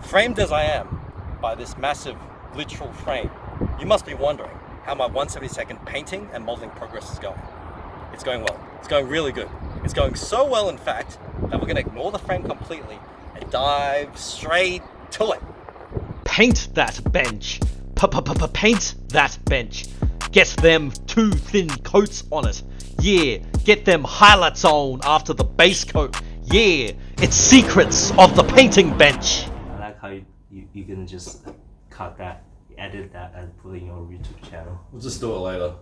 Framed as I am by this massive literal frame, you must be wondering how my 1/72 painting and modeling progress is going. It's going well. It's going really good. It's going so well, in fact, that we're going to ignore the frame completely and dive straight to it. Paint that bench. Paint that bench. Get them 2 thin coats on it. Yeah, get them highlights on after the base coat. Yeah, it's secrets of the painting bench. I like how you're gonna just cut that, edit that, and put it in your YouTube channel. We'll just do it later.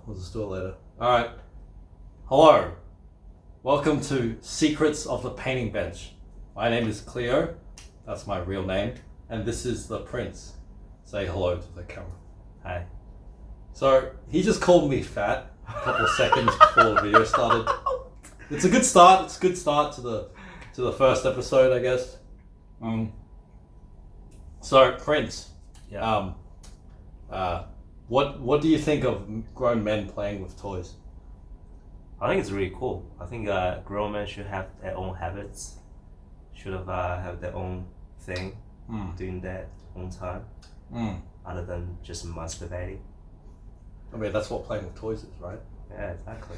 Alright. Hello. Welcome to Secrets of the Painting Bench. My name is Clio. That's my real name. And this is the Prince. Say hello to the camera. Hi. So, he just called me fat a couple of seconds before the video started. It's a good start. It's a good start to the first episode, I guess. So, Prince. Yeah. What do you think of grown men playing with toys? I think it's really cool. I think grown men should have their own habits. Should have their own thing, doing that own time, other than just masturbating. I mean, that's what playing with toys is, right? Yeah, exactly.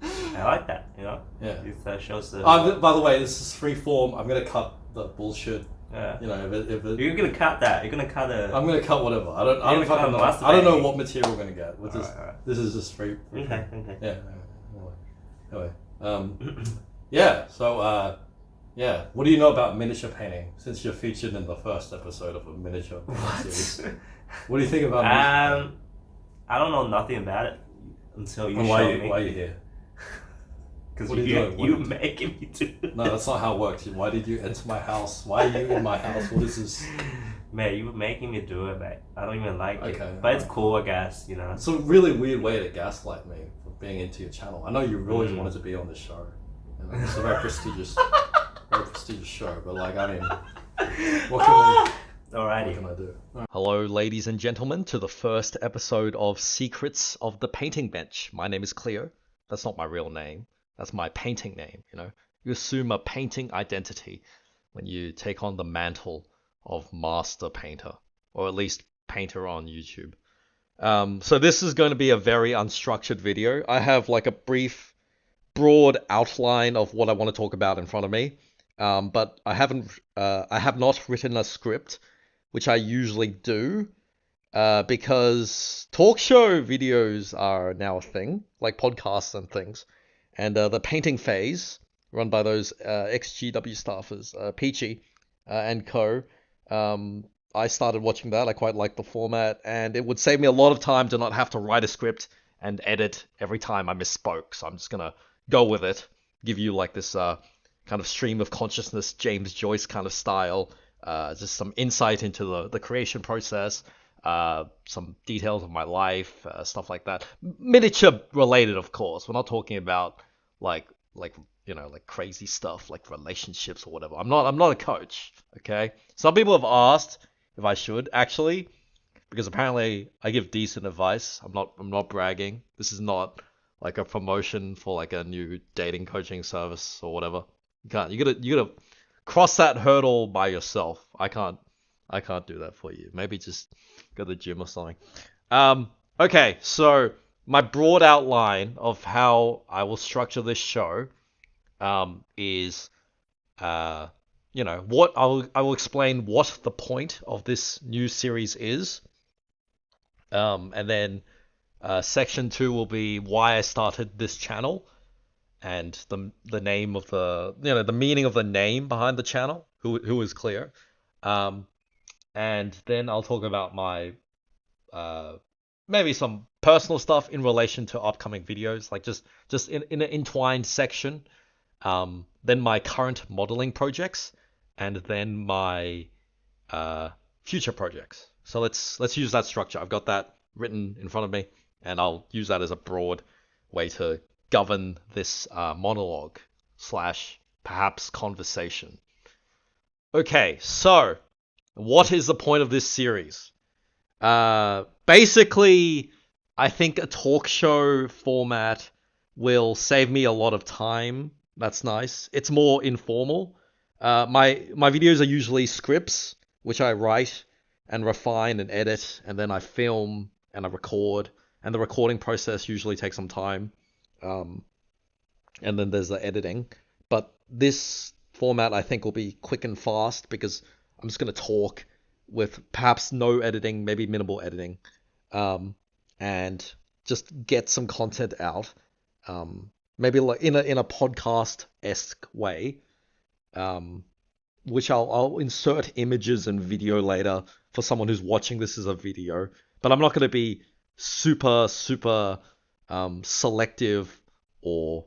I like that, you know? Yeah. It shows the... By the way, this is free form. I'm going to cut the bullshit. Yeah. You know, if it, You're going to cut that. You're going to cut the... I'm going to cut whatever. I don't know what material we're going to get. Alright. This is just free. Okay. Yeah. Anyway. Yeah. So, yeah. What do you know about miniature painting? Since you're featured in the first episode of a miniature painting series. What do you think about miniature painting? I don't know nothing about it until you And show me. why are you here? Because What are you doing? you making me do it. No, that's not how it works. Why did you enter my house? Why are you in my house? What is this? Man, you were making me do it, mate. I don't even like Okay, it. But it's cool, I guess, you know. It's a really weird way to gaslight me for being into your channel. I know you always wanted to be on this show. You know, it's a very prestigious show. But like, I mean, what can I do? Hello, ladies and gentlemen, to the first episode of Secrets of the Painting Bench. My name is Clio. That's not my real name. That's my painting name, you know. You assume a painting identity when you take on the mantle of master painter, or at least painter on YouTube. So this is going to be a very unstructured video. I have like a broad outline of what I want to talk about in front of me, but I have not written a script, which I usually do, because talk show videos are now a thing, like podcasts and things. And the painting phase, run by those ex-GW staffers, Peachy and co, I started watching that. I quite liked the format, and it would save me a lot of time to not have to write a script and edit every time I misspoke. So I'm just going to go with it, give you like this kind of stream of consciousness, James Joyce kind of style, just some insight into the creation process, some details of my life, stuff like that. Miniature related, of course. We're not talking about like you know, like crazy stuff like relationships or whatever. I'm not a coach, okay? Some people have asked if I should actually, because apparently I give decent advice. I'm not bragging. This is not like a promotion for like a new dating coaching service or whatever. You gotta cross that hurdle by yourself. I can't do that for you. Maybe just go to the gym or something. Okay, so my broad outline of how I will structure this show is, you know, what I will explain what the point of this new series is, and then section 2 will be why I started this channel, and the name of the meaning of the name behind the channel, who is clear. And then I'll talk about my maybe some personal stuff in relation to upcoming videos, like just in an entwined section. Then my current modeling projects, and then my future projects. So let's use that structure. I've got that written in front of me, and I'll use that as a broad way to govern this monologue / perhaps conversation. Okay, so what is the point of this series? Basically, I think a talk show format will save me a lot of time. That's nice. It's more informal. My videos are usually scripts which I write and refine and edit, and then I film and I record, and the recording process usually takes some time. And then there's the editing. But this format I think will be quick and fast because I'm just going to talk with perhaps no editing, maybe minimal editing, and just get some content out. Maybe like in a podcast-esque way, which I'll insert images and video later for someone who's watching this as a video. But I'm not going to be super selective or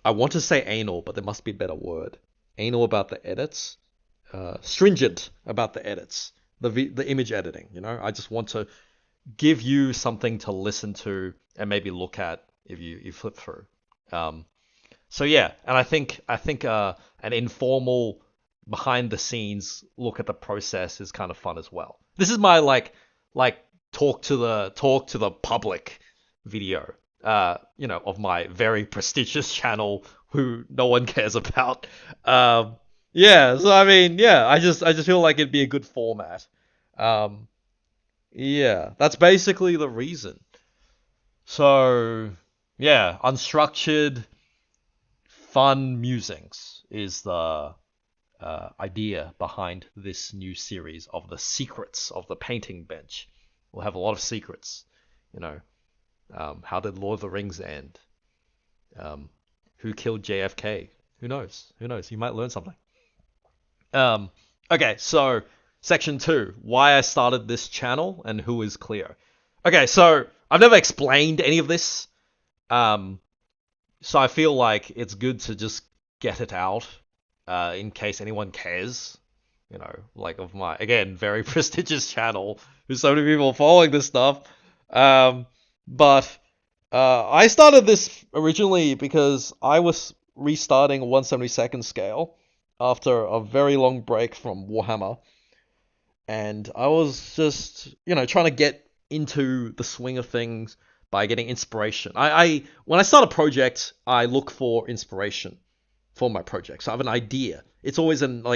I want to say anal, but there must be a better word. Anal about the edits, stringent about the edits, the image editing. You know, I just want to give you something to listen to and maybe look at if you flip through. So yeah, and I think an informal behind the scenes look at the process is kind of fun as well. This is my like talk to the public video, of my very prestigious channel who no one cares about. Yeah, so I mean, yeah, I just feel like it'd be a good format. Yeah, that's basically the reason. So yeah, unstructured, fun musings is the idea behind this new series of the secrets of the painting bench. We'll have a lot of secrets, how did Lord of the Rings end? Who killed JFK? Who knows? You might learn something. Okay, so section 2, why I started this channel and who is Clio. Okay, so I've never explained any of this. So I feel like it's good to just get it out, in case anyone cares, of my, again, very prestigious channel, with so many people following this stuff. But I started this originally because I was restarting 1/72nd scale after a very long break from Warhammer. And I was just, trying to get into the swing of things by getting inspiration. When I start a project, I look for inspiration for my project. So I have an idea. It's always an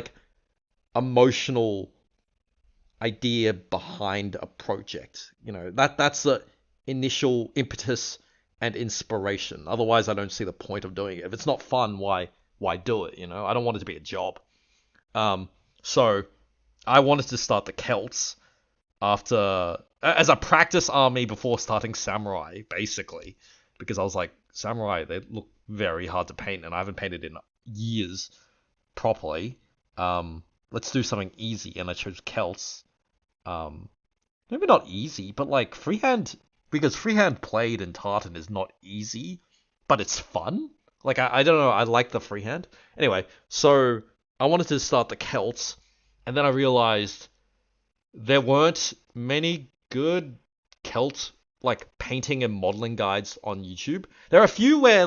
emotional idea behind a project. That's the initial impetus and inspiration. Otherwise, I don't see the point of doing it. If it's not fun, why do it? I don't want it to be a job. So I wanted to start the Celts as a practice army before starting Samurai, basically, because I was like, Samurai, they look very hard to paint, and I haven't painted in years properly. Let's do something easy, and I chose Celts. Maybe not easy, but like freehand, because freehand played in tartan is not easy, but it's fun. Like, I don't know, I like the freehand. Anyway, so I wanted to start the Celts, and then I realized there weren't many good Celt painting and modeling guides on YouTube. There are a few where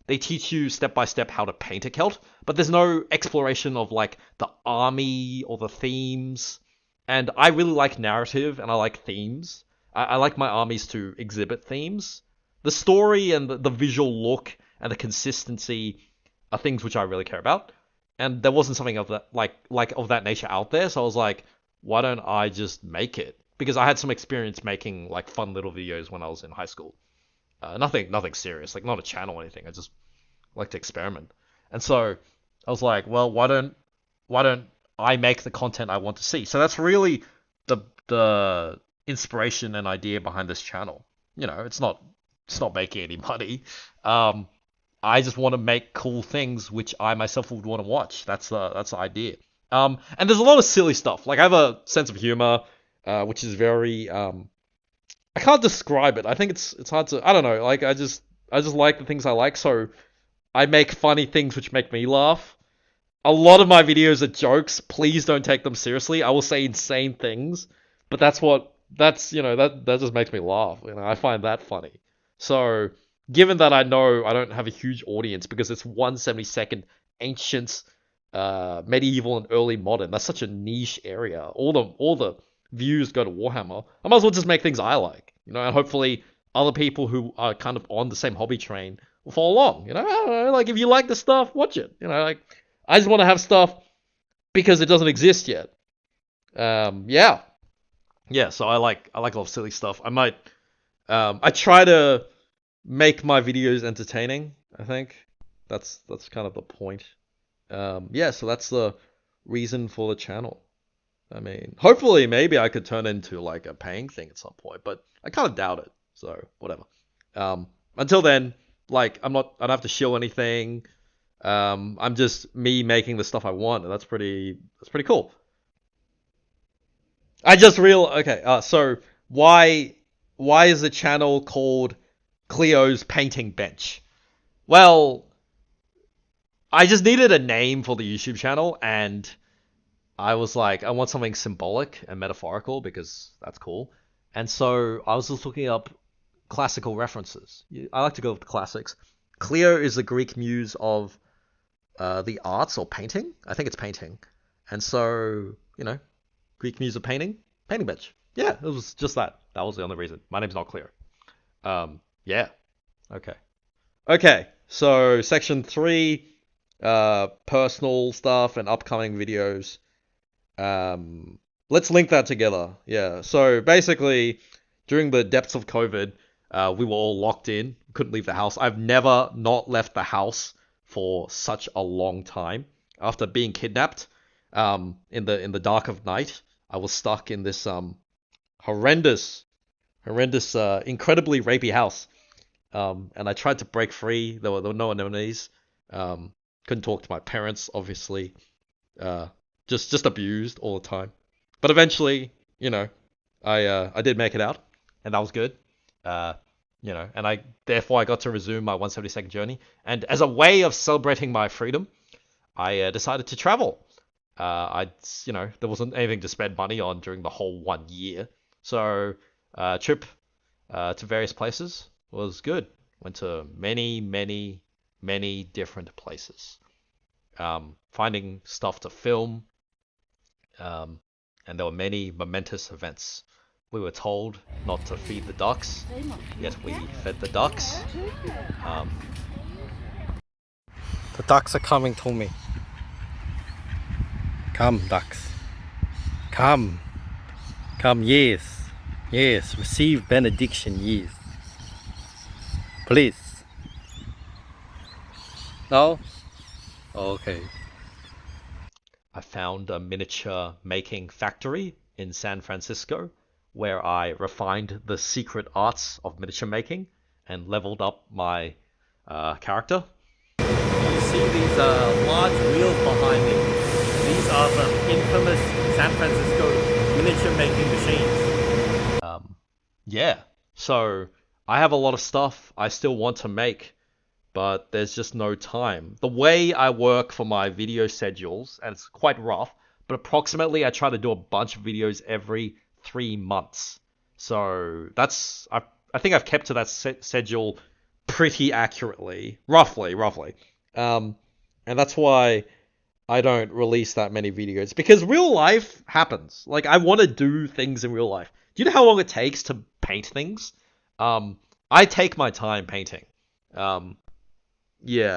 they teach you step by step how to paint a Celt, but there's no exploration of the army or the themes. And I really like narrative and I like themes. I like my armies to exhibit themes. The story and the visual look and the consistency are things which I really care about. And there wasn't something of that of that nature out there, so I was like, why don't I just make it? Because I had some experience making fun little videos when I was in high school. Nothing serious, not a channel or anything. I just like to experiment. And so I was like, well, why don't I make the content I want to see? So that's really the inspiration and idea behind this channel. It's not making any money. I just want to make cool things which I myself would want to watch. That's the idea. And there's a lot of silly stuff. I have a sense of humor, which is very I can't describe it. I think it's hard to, I don't know. I just like the things I like, so I make funny things which make me laugh. A lot of my videos are jokes. Please don't take them seriously. I will say insane things, but that just makes me laugh. I find that funny. So, given that I know I don't have a huge audience because it's 1/72nd ancient, medieval and early modern, that's such a niche area. All the views go to Warhammer. I might as well just make things I like, and hopefully other people who are kind of on the same hobby train will follow along. I don't know, if you like the stuff, watch it. I just want to have stuff because it doesn't exist yet. Yeah. So I like a lot of silly stuff. I try to make my videos entertaining, I think. That's kind of the point. So that's the reason for the channel. I mean, hopefully maybe I could turn into like a paying thing at some point, but I kind of doubt it. So whatever. Until then, like I don't have to shill anything. I'm just me making the stuff I want, and that's pretty cool. So why is the channel called Clio's Painting Bench? Well, I just needed a name for the YouTube channel, and I was like, I want something symbolic and metaphorical because that's cool. And so I was just looking up classical references. I like to go with the classics. Clio is the Greek muse of the arts or painting. I think it's painting. And so, Greek muse of painting bench. Yeah, it was just that. That was the only reason. My name's not Clio. Yeah. Okay, so section 3, personal stuff and upcoming videos. Let's link that together. Yeah, so basically, during the depths of COVID, we were all locked in, couldn't leave the house. I've never not left the house for such a long time. After being kidnapped, in the dark of night, I was stuck in this horrendous, incredibly rapey house. And I tried to break free. There were no enemies. Couldn't talk to my parents, obviously. Just abused all the time. But eventually, I did make it out, and that was good. And therefore I got to resume my 172nd journey. And as a way of celebrating my freedom, I decided to travel. There wasn't anything to spend money on during the whole 1 year. So, trip to various places was good. Went to many, many, many different places. Finding stuff to film. And there were many momentous events. We were told not to feed the ducks, yet we fed the ducks. The ducks are coming to me. Come, ducks. Come. Come, yes. Yes, receive benediction, yes. Please. No? Okay. I found a miniature making factory in San Francisco where I refined the secret arts of miniature making and leveled up my character. You see these large wheels behind me? These are the infamous San Francisco miniature making machines. So I have a lot of stuff I still want to make, but there's just no time. The way I work for my video schedules, and it's quite rough, but approximately I try to do a bunch of videos every 3 months. So I think I've kept to that schedule pretty accurately, roughly. And that's why I don't release that many videos, because real life happens. Like, I want to do things in real life. Do you know how long it takes to paint things? I take my time painting.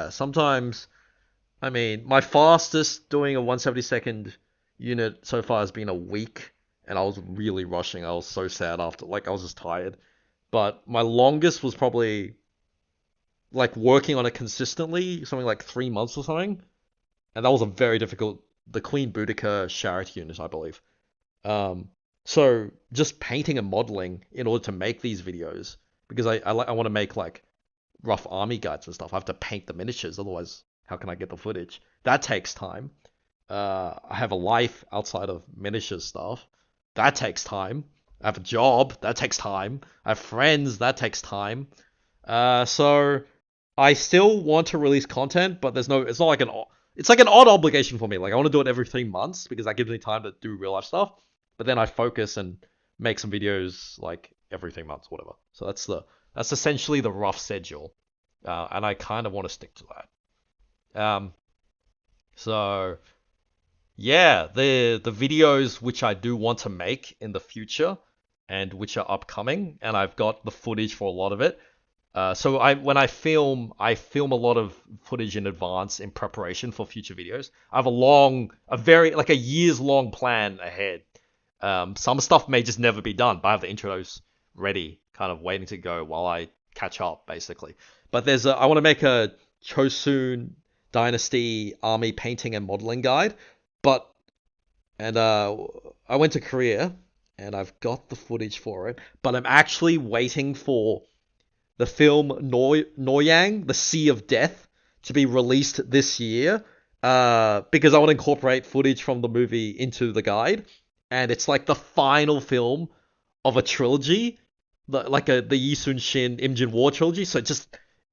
Sometimes, I mean, my fastest doing a 172nd unit so far has been a week, and I was really rushing. I was so sad after, I was just tired. But my longest was probably, working on it consistently, something like 3 months or something. And that was a very difficult, the Queen Boudica Charity unit, I believe. So just painting and modeling in order to make these videos, because I want to make, rough army guides and stuff. I have to paint the miniatures, otherwise how can I get the footage? That takes time. I have a life outside of miniature stuff. That takes time. I have a job. That takes time. I have friends. That takes time. So I still want to release content, but it's not like it's like an odd obligation for me. I want to do it every 3 months because that gives me time to do real life stuff. But then I focus and make some videos every 3 months, whatever. So that's essentially the rough schedule, and I kind of want to stick to that. So yeah, the videos which I do want to make in the future and which are upcoming, and I've got the footage for a lot of it. So when I film a lot of footage in advance in preparation for future videos. I have a years long plan ahead. Some stuff may just never be done, but I have the intros ready, kind of waiting to go while I catch up, basically. But I want to make a Chosun Dynasty army painting and modeling guide, and I went to Korea and I've got the footage for it, but I'm actually waiting for the film Noyang, The Sea of Death, to be released this year, because I want to incorporate footage from the movie into the guide, and it's like the final film of a trilogy, the Yi Sun Shin Im Jin War trilogy. So it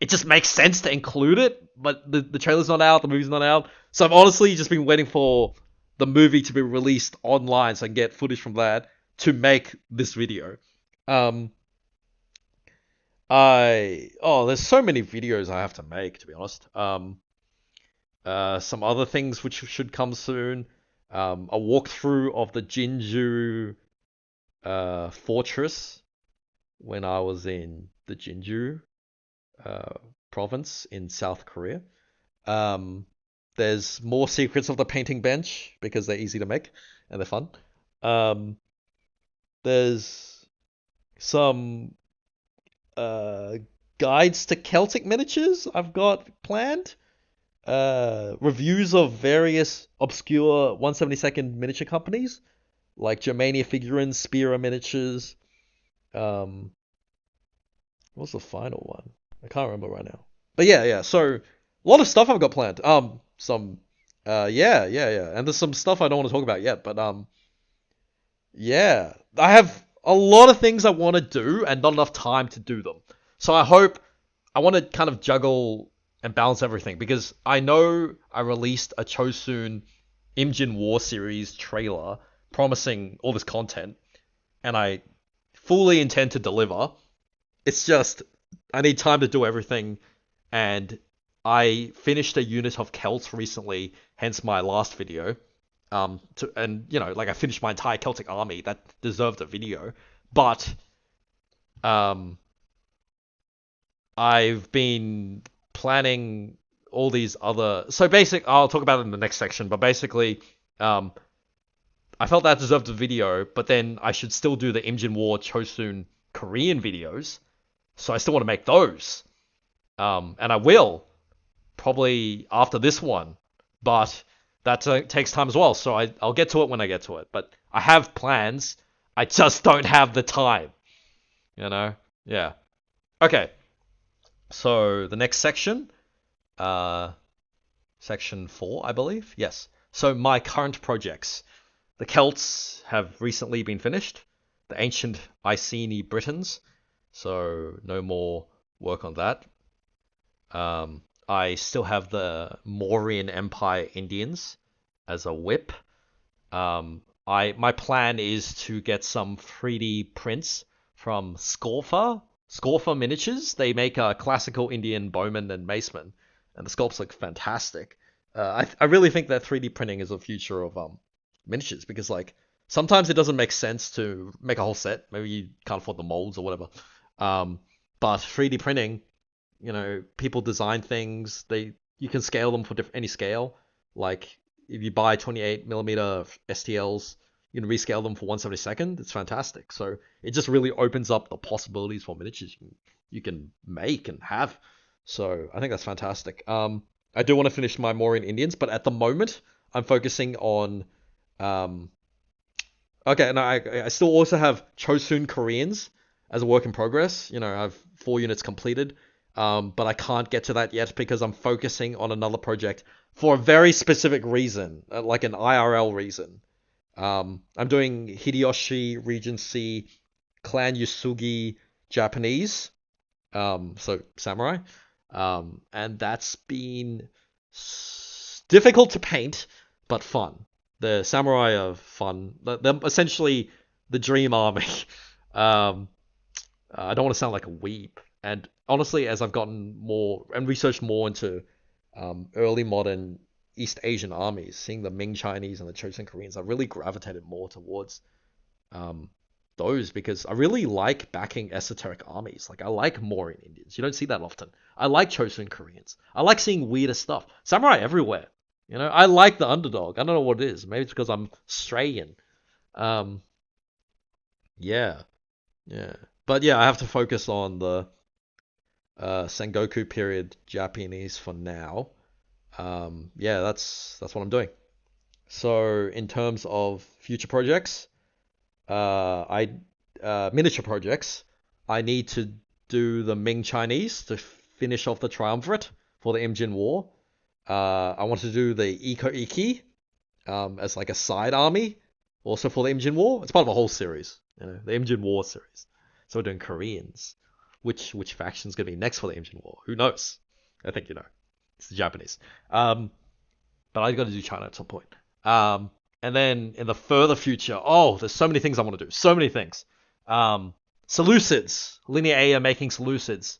just makes sense to include it, but the trailer's not out, the movie's not out, so I've honestly just been waiting for the movie to be released online so I can get footage from that to make this video. There's so many videos I have to make, to be honest. Some other things which should come soon. A walkthrough of the Jinju fortress when I was in the Jinju province in South Korea. There's more secrets of the painting bench because they're easy to make and they're fun. There's some guides to Celtic miniatures I've got planned. Reviews of various obscure 1/72 miniature companies like Germania Figurines, Spira Miniatures. What's the final one? I can't remember right now. But yeah. So a lot of stuff I've got planned. Yeah. And there's some stuff I don't want to talk about yet, but yeah, I have a lot of things I want to do and not enough time to do them. So I want to kind of juggle and balance everything, because I know I released a Chosun Im Jin War series trailer promising all this content, and I fully intend to deliver. It's just I need time to do everything, and I finished a unit of Celts recently, hence my last video. I finished my entire Celtic army that deserved a video, but I've been planning all these other. I'll talk about it in the next section, but basically, I felt that deserved a video, but then I should still do the Im Jin War Chosun Korean videos, so I still want to make those, and I will probably after this one, but that takes time as well. So I'll get to it when I get to it. But I have plans. I just don't have the time. Yeah. Okay. So the next section, section 4, I believe. Yes. So my current projects. The Celts have recently been finished. The ancient Iceni Britons. So no more work on that. I still have the Mauryan Empire Indians as a whip. My plan is to get some 3D prints from Scorfa Miniatures. They make a classical Indian bowman and maceman, and the sculpts look fantastic. I really think that 3D printing is the future of miniatures, because sometimes it doesn't make sense to make a whole set. Maybe you can't afford the molds or whatever. But 3D printing, people design things. You can scale them for any scale. Like if you buy 28mm STLs, you can rescale them for 1/72. It's fantastic. So it just really opens up the possibilities for miniatures you can make and have. So I think that's fantastic. I do want to finish my Mauryan Indians, but at the moment I'm focusing on. Okay, and I still also have Chosun Koreans as a work in progress. I have 4 units completed. But I can't get to that yet because I'm focusing on another project for a very specific reason, like an IRL reason. I'm doing Hideyoshi Regency Clan Yusugi Japanese, so samurai, and that's been difficult to paint, but fun. The samurai are fun. They're essentially the dream army. I don't want to sound like a weeb. And honestly, as I've gotten more and researched more into early modern East Asian armies, seeing the Ming Chinese and the Chosun Koreans, I've really gravitated more towards those because I really like backing esoteric armies. Like I like Mauryan Indians. You don't see that often. I like Chosun Koreans. I like seeing weirder stuff. Samurai everywhere. You know, I like the underdog. I don't know what it is. Maybe it's because I'm Australian. Yeah. But yeah, I have to focus on the Sengoku period Japanese for now. Yeah, that's what I'm doing. So in terms of future projects, miniature projects, I need to do the Ming Chinese to finish off the triumvirate for the Imjin War. I want to do the Iko Iki as like a side army, also for the Imjin War. It's part of a whole series, you know, the Imjin War series. So we're doing Koreans. Which faction's gonna be next for the Imjin War? Who knows? I think you know. It's the Japanese. But I got to do China at some point. And then in the further future, there's so many things I want to do. So many things. Seleucids. Linear A are making Seleucids.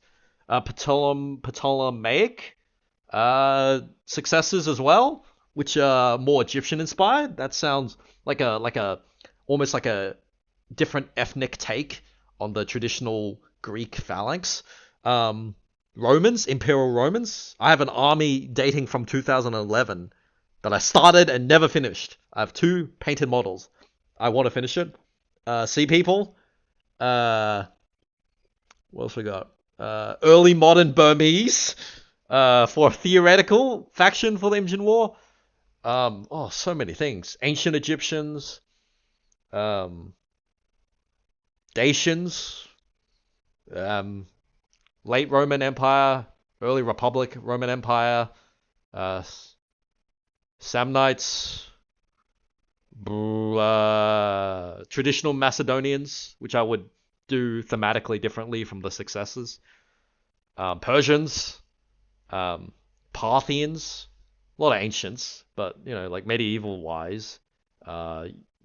Ptolemaic successors as well, which are more Egyptian inspired. That sounds like almost like a different ethnic take on the traditional Greek phalanx. Romans, Imperial Romans. I have an army dating from 2011 that I started and never finished. I have 2 painted models. I want to finish it. Sea People. What else we got? Early modern Burmese. For a theoretical faction for the Imjin War. So many things. Ancient Egyptians. Dacians. Late Roman Empire, early Republic Roman Empire, Samnites, traditional Macedonians, which I would do thematically differently from the successors, Persians, Parthians, a lot of ancients, but you know, like medieval wise,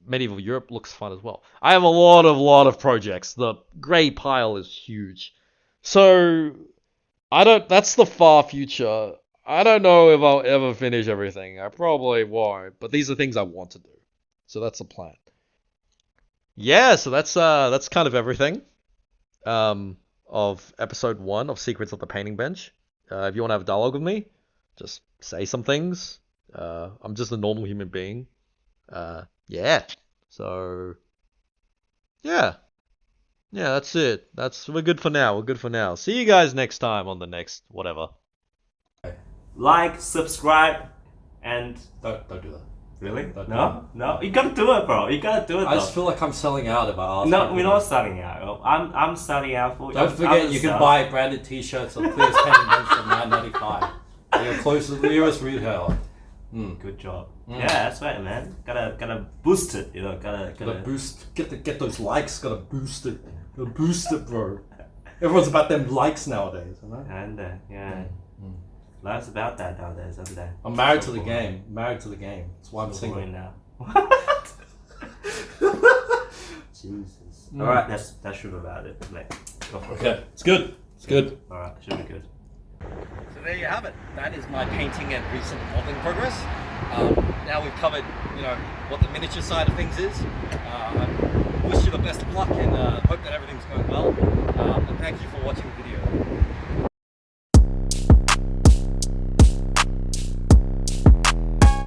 medieval Europe looks fun as well. I have a lot of projects. The grey pile is huge. So, that's the far future. I don't know if I'll ever finish everything. I probably won't, but these are things I want to do. So that's the plan. Yeah, so that's kind of everything. Of episode 1 of Secrets of the Painting Bench. If you want to have a dialogue with me, just say some things. I'm just a normal human being. Yeah. So, yeah. Yeah, that's it. We're good for now. See you guys next time on the next whatever. Like, subscribe, and Don't do that. really? Don't No, you gotta do it, bro. You gotta do it. I just feel like I'm selling out if I ask. No, people we're to. not starting out. I'm starting out for. Don't forget, you can buy branded T-shirts on Clio's Painting Bench for $9.95. Your closest nearest retailer. Good job. Yeah, that's right, man. Gotta boost it. You know, Gotta boost. Get those likes. Gotta boost it. Gotta boost it, bro. Everyone's about them likes nowadays, you know? And life's about that nowadays, isn't it? I'm married to the game. That's why I'm single now. What? Jesus. All right, that's true about it. Like, go for it. Okay, it's good. All right, should be good. So there you have it. That is my painting and recent modeling progress. Now we've covered, you know, what the miniature side of things is. I wish you the best of luck and hope that everything's going well. And thank you for watching the video.